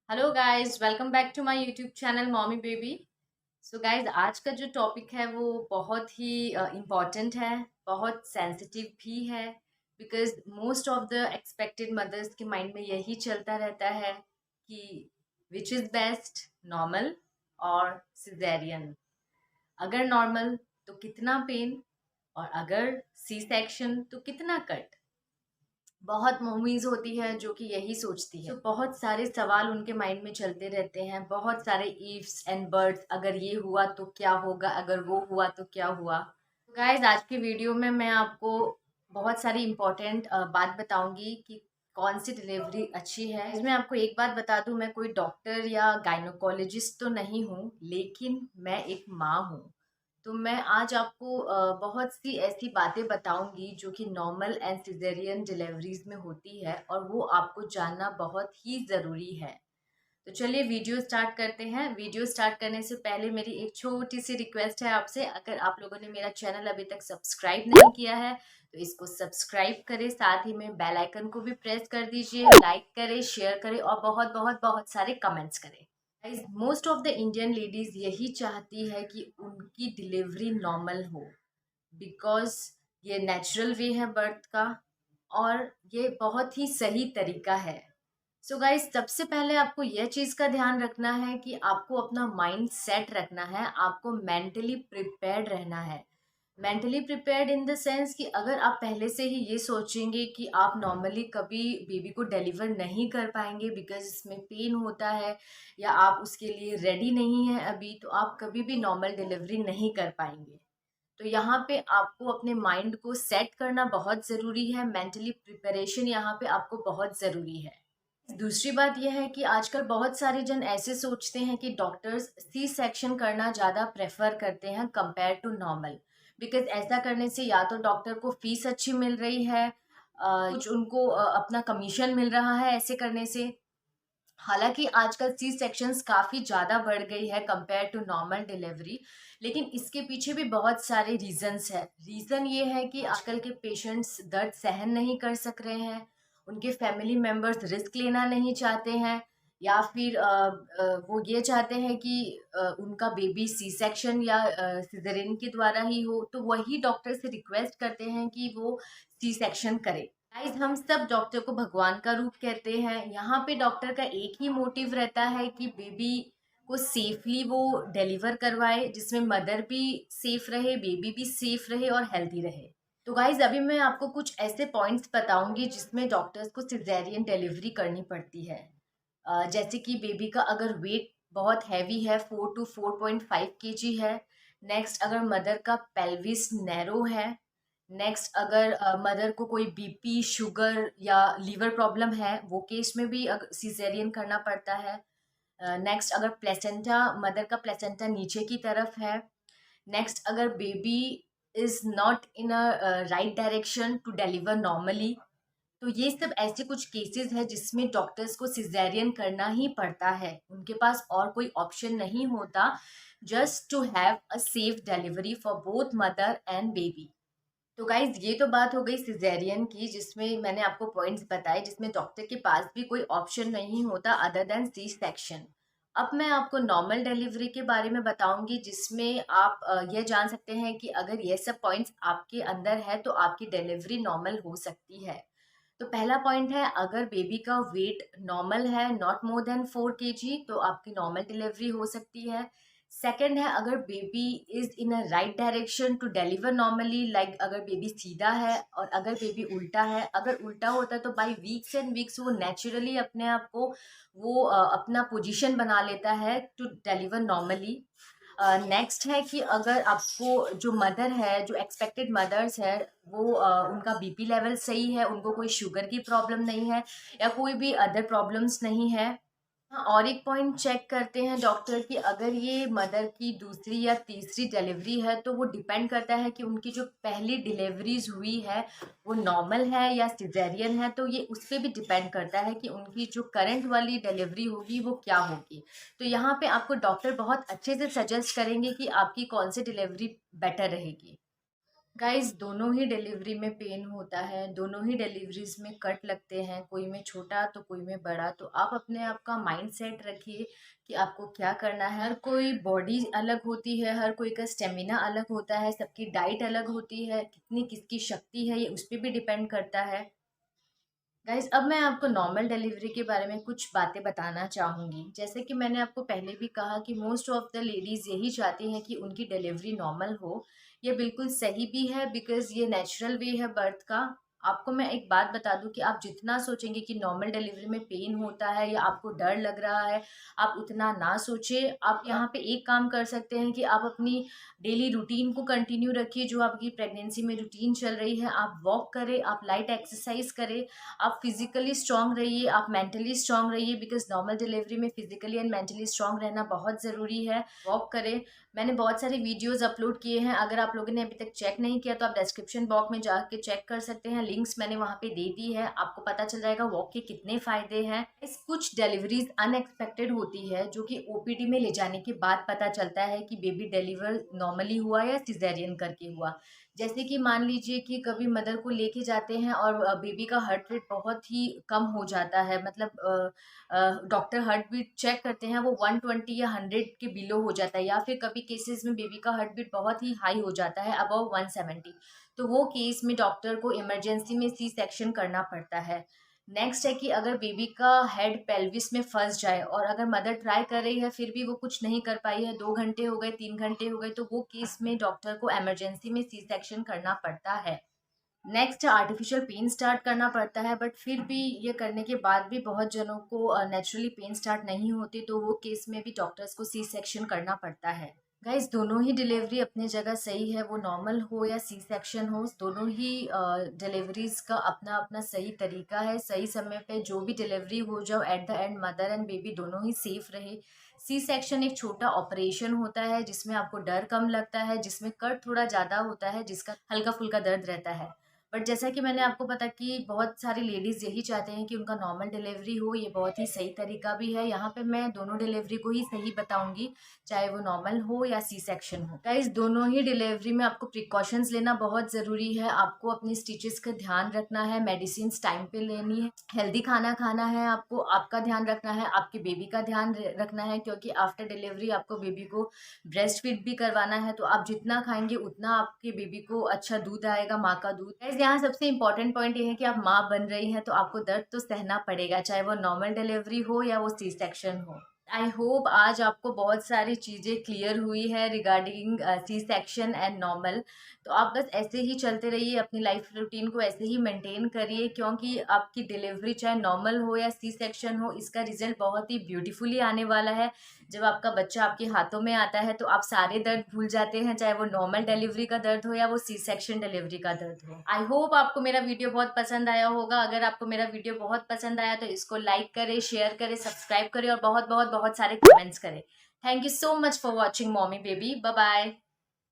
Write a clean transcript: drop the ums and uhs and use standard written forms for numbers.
Hello guys, welcome back to my YouTube channel mommy baby. So guys, आज का जो topic है वो बहुत ही इम्पॉर्टेंट है, बहुत सेंसिटिव भी है। Because most of the expected mothers के माइंड में यही चलता रहता है कि विच इज़ बेस्ट, नॉर्मल और सिजेरियन। अगर नॉर्मल तो कितना पेन, और अगर सी सेक्शन तो कितना कट। बहुत मम्मीज होती है जो कि यही सोचती है, तो बहुत सारे सवाल उनके माइंड में चलते रहते हैं, बहुत सारे इफ्स एंड बर्ड्स। अगर ये हुआ तो क्या होगा, अगर वो हुआ तो क्या हुआ। गाइस, आज की वीडियो में मैं आपको बहुत सारी इंपॉर्टेंट बात बताऊंगी कि कौन सी डिलीवरी अच्छी है। इसमें आपको एक बात बता दूं, मैं कोई डॉक्टर या गायनोकोलॉजिस्ट तो नहीं हूँ, लेकिन मैं एक माँ हूँ। तो मैं आज आपको बहुत सी ऐसी बातें बताऊंगी जो कि नॉर्मल एंड सिजेरियन डिलीवरीज में होती है, और वो आपको जानना बहुत ही ज़रूरी है। तो चलिए वीडियो स्टार्ट करते हैं। वीडियो स्टार्ट करने से पहले मेरी एक छोटी सी रिक्वेस्ट है आपसे, अगर आप लोगों ने मेरा चैनल अभी तक सब्सक्राइब नहीं किया है तो इसको सब्सक्राइब करें, साथ ही में बेल आइकन को भी प्रेस कर दीजिए, लाइक करें, शेयर करें और बहुत बहुत बहुत सारे कमेंट्स करें। Most of the Indian ladies यही चाहती है कि उनकी डिलीवरी नॉर्मल हो, बिकॉज ये नेचुरल वे है बर्थ का, और ये बहुत ही सही तरीका है। सो गाइस, सबसे पहले आपको यह चीज़ का ध्यान रखना है कि आपको अपना माइंड सेट रखना है, आपको मेंटली प्रिपेयर्ड रहना है। Mentally prepared in the sense कि अगर आप पहले से ही ये सोचेंगे कि आप नॉर्मली कभी बेबी को डिलीवर नहीं कर पाएंगे बिकॉज इसमें पेन होता है, या आप उसके लिए रेडी नहीं हैं अभी, तो आप कभी भी नॉर्मल डिलीवरी नहीं कर पाएंगे। तो यहाँ पे आपको अपने माइंड को सेट करना बहुत ज़रूरी है, मेंटली प्रिपरेशन यहाँ पे आपको बहुत ज़रूरी है। दूसरी बात यह है कि आजकल बहुत सारे जन ऐसे सोचते हैं कि डॉक्टर्स सी सेक्शन करना ज़्यादा प्रेफर करते हैं कंपेयर टू नॉर्मल। बिकॉज ऐसा करने से या तो डॉक्टर को फीस अच्छी मिल रही है, कुछ उनको अपना कमीशन मिल रहा है ऐसे करने से। हालांकि आजकल सी सेक्शंस काफ़ी ज़्यादा बढ़ गई है कंपेयर टू नॉर्मल डिलीवरी, लेकिन इसके पीछे भी बहुत सारे रीजंस है। रीज़न ये है कि आजकल के पेशेंट्स दर्द सहन नहीं कर सक रहे हैं, उनके फैमिली मेम्बर्स रिस्क लेना नहीं चाहते हैं, या फिर वो ये चाहते हैं कि उनका बेबी सी सेक्शन या सिजेरियन के द्वारा ही हो, तो वही डॉक्टर से रिक्वेस्ट करते हैं कि वो सी सेक्शन करे। गाइस, हम सब डॉक्टर को भगवान का रूप कहते हैं। यहाँ पे डॉक्टर का एक ही मोटिव रहता है कि बेबी को सेफली वो डिलीवर करवाए, जिसमें मदर भी सेफ रहे, बेबी भी सेफ रहे और हेल्दी रहे। तो गाइज, अभी मैं आपको कुछ ऐसे पॉइंट्स बताऊंगी जिसमें डॉक्टर्स को सिजेरियन डिलीवरी करनी पड़ती है। जैसे कि बेबी का अगर वेट बहुत हैवी है, 4 to 4.5 kg है। नेक्स्ट, अगर मदर का पेल्विस नैरो है। नेक्स्ट, अगर मदर को कोई बीपी, शुगर या लीवर प्रॉब्लम है, वो केस में भी सिजेरियन करना पड़ता है। नेक्स्ट, अगर प्लेसेंटा, मदर का प्लेसेंटा नीचे की तरफ है। नेक्स्ट, अगर baby is not in a right direction to deliver normally, तो ये सब ऐसे कुछ केसेस है जिसमें डॉक्टर्स को सिजेरियन करना ही पड़ता है, उनके पास और कोई ऑप्शन नहीं होता, just to have a safe delivery for both mother and baby. तो गाइज, ये तो बात हो गई सिजेरियन की, जिसमें मैंने आपको पॉइंट्स बताए, जिसमें डॉक्टर के पास भी कोई ऑप्शन नहीं होता अदर देन सी सेक्शन। अब मैं आपको नॉर्मल डिलीवरी के बारे में बताऊंगी, जिसमें आप ये जान सकते हैं कि अगर ये सब पॉइंट्स आपके अंदर है तो आपकी डिलीवरी नॉर्मल हो सकती है। तो पहला पॉइंट है, अगर बेबी का वेट नॉर्मल है, नॉट मोर देन 4 kg, तो आपकी नॉर्मल डिलीवरी हो सकती है। सेकेंड है, अगर baby is in a right direction to deliver normally, like अगर बेबी सीधा है और अगर बेबी उल्टा है। अगर उल्टा होता है तो बाय वीक्स एंड वीक्स वो नेचुरली अपने आप को वो अपना पोजीशन बना लेता है टू डिलीवर नॉर्मली। नेक्स्ट है कि अगर आपको जो मदर है, जो एक्सपेक्टेड मदर्स है, वो उनका बीपी लेवल सही है, उनको कोई शुगर की प्रॉब्लम नहीं है या कोई भी अदर प्रॉब्लम्स नहीं है। हाँ, और एक पॉइंट चेक करते हैं डॉक्टर कि अगर ये मदर की दूसरी या तीसरी डिलीवरी है, तो वो डिपेंड करता है कि उनकी जो पहली डिलीवरीज हुई है वो नॉर्मल है या सिजेरियन है, तो ये उस पर भी डिपेंड करता है कि उनकी जो करंट वाली डिलीवरी होगी वो क्या होगी। तो यहाँ पे आपको डॉक्टर बहुत अच्छे से सजेस्ट करेंगे कि आपकी कौन सी डिलीवरी बेटर रहेगी। गाइस दोनों ही डिलीवरी में पेन होता है, दोनों ही डिलीवरीज में कट लगते हैं, कोई में छोटा तो कोई में बड़ा। तो आप अपने आप का माइंड सेट रखिए कि आपको क्या करना है। हर कोई बॉडी अलग होती है, हर कोई का स्टेमिना अलग होता है, सबकी डाइट अलग होती है, कितनी किसकी शक्ति है ये उस पर भी डिपेंड करता है। गाइस अब मैं आपको नॉर्मल डिलीवरी के बारे में कुछ बातें बताना चाहूँगी। जैसे कि मैंने आपको पहले भी कहा कि मोस्ट ऑफ द लेडीज़ यही चाहती हैं कि उनकी डिलीवरी नॉर्मल हो। ये बिल्कुल सही भी है बिकॉज़ ये नेचुरल वे है बर्थ का। आपको मैं एक बात बता दूँ कि आप जितना सोचेंगे कि नॉर्मल डिलीवरी में पेन होता है या आपको डर लग रहा है, आप उतना ना सोचें। आप यहाँ पे एक काम कर सकते हैं कि आप अपनी डेली रूटीन को कंटिन्यू रखिए, जो आपकी प्रेगनेंसी में रूटीन चल रही है। आप वॉक करें, आप लाइट एक्सरसाइज करें, आप फिजिकली स्ट्रांग रहिए, आप मेंटली स्ट्रांग रहिए बिकॉज नॉर्मल डिलीवरी में फिजिकली एंड मेंटली स्ट्रांग रहना बहुत ज़रूरी है। वॉक करें। मैंने बहुत सारे वीडियोस अपलोड किए हैं, अगर आप लोगों ने अभी तक चेक नहीं किया तो आप डिस्क्रिप्शन बॉक्स में जाके चेक कर सकते हैं, लिंक्स मैंने वहाँ पे दे दी है, आपको पता चल जाएगा वॉक के कितने फ़ायदे हैं। इस कुछ डिलीवरीज अनएक्सपेक्टेड होती है जो कि ओपीडी में ले जाने के बाद पता चलता है कि बेबी डिलीवर नॉर्मली हुआ या सिजेरियन करके हुआ। जैसे कि मान लीजिए कि कभी मदर को लेके जाते हैं और बेबी का हार्ट रेट बहुत ही कम हो जाता है, मतलब डॉक्टर हार्ट बीट चेक करते हैं वो 120 या 100 के बिलो हो जाता है, या फिर कभी केसेस में बेबी का हार्ट बीट बहुत ही हाई हो जाता है, अबव 170। तो वो केस में डॉक्टर को इमरजेंसी में सी सेक्शन करना पड़ता है। नेक्स्ट है कि अगर बेबी का हेड पेल्विस में फंस जाए और अगर मदर ट्राई कर रही है फिर भी वो कुछ नहीं कर पाई है, 2 घंटे हो गए, 3 घंटे हो गए, तो वो केस में डॉक्टर को इमरजेंसी में सी सेक्शन करना पड़ता है। नेक्स्ट आर्टिफिशियल पेन स्टार्ट करना पड़ता है, बट फिर भी ये करने के बाद भी बहुत जनों को नेचुरली पेन स्टार्ट नहीं होती, तो वो केस में भी डॉक्टर्स को सी सेक्शन करना पड़ता है। गाइस दोनों ही डिलीवरी अपनी जगह सही है, वो नॉर्मल हो या सी सेक्शन हो, दोनों ही डिलीवरीज का अपना अपना सही तरीका है। सही समय पे जो भी डिलीवरी हो जाओ, at the end mother and baby दोनों ही सेफ रहे। सी सेक्शन एक छोटा ऑपरेशन होता है जिसमें आपको डर कम लगता है, जिसमें कट थोड़ा ज़्यादा होता है, जिसका हल्का फुल्का दर्द रहता है। बट जैसा कि मैंने आपको पता कि बहुत सारी लेडीज़ यही चाहते हैं कि उनका नॉर्मल डिलीवरी हो, ये बहुत ही सही तरीका भी है। यहाँ पे मैं दोनों डिलीवरी को ही सही बताऊंगी, चाहे वो नॉर्मल हो या सी सेक्शन हो। गाइस दोनों ही डिलीवरी में आपको प्रिकॉशंस लेना बहुत ज़रूरी है। आपको अपनी स्टिचेस का ध्यान रखना है, मेडिसिन टाइम पे लेनी है, हेल्दी खाना खाना है, आपको आपका ध्यान रखना है, आपके बेबी का ध्यान रखना है, क्योंकि आफ्टर डिलीवरी आपको बेबी को ब्रेस्ट फीड भी करवाना है। तो आप जितना खाएंगे उतना आपके बेबी को अच्छा दूध आएगा, माँ का दूध। गाइस यहाँ सबसे इंपॉर्टेंट पॉइंट ये है कि आप माँ बन रही हैं तो आपको दर्द तो सहना पड़ेगा, चाहे वो नॉर्मल डिलीवरी हो या वो सी सेक्शन हो। आई होप आज आपको बहुत सारी चीज़ें क्लियर हुई है regarding C section and normal. तो आप बस ऐसे ही चलते रहिए, अपनी लाइफ रूटीन को ऐसे ही मेंटेन करिए, क्योंकि आपकी डिलीवरी चाहे नॉर्मल हो या सी सेक्शन हो, इसका रिजल्ट बहुत ही ब्यूटीफुली आने वाला है। जब आपका बच्चा आपके हाथों में आता है तो आप सारे दर्द भूल जाते हैं, चाहे वो नॉर्मल डिलीवरी का दर्द हो या वो सी सेक्शन डिलीवरी का दर्द हो। आई होप आपको मेरा वीडियो बहुत पसंद आया होगा। अगर आपको मेरा वीडियो बहुत पसंद आया तो इसको लाइक करें, शेयर करें, सब्सक्राइब करें और बहुत बहुत बहुत सारे कमेंट्स करें। Thank you so much for watching mommy baby. Bye bye.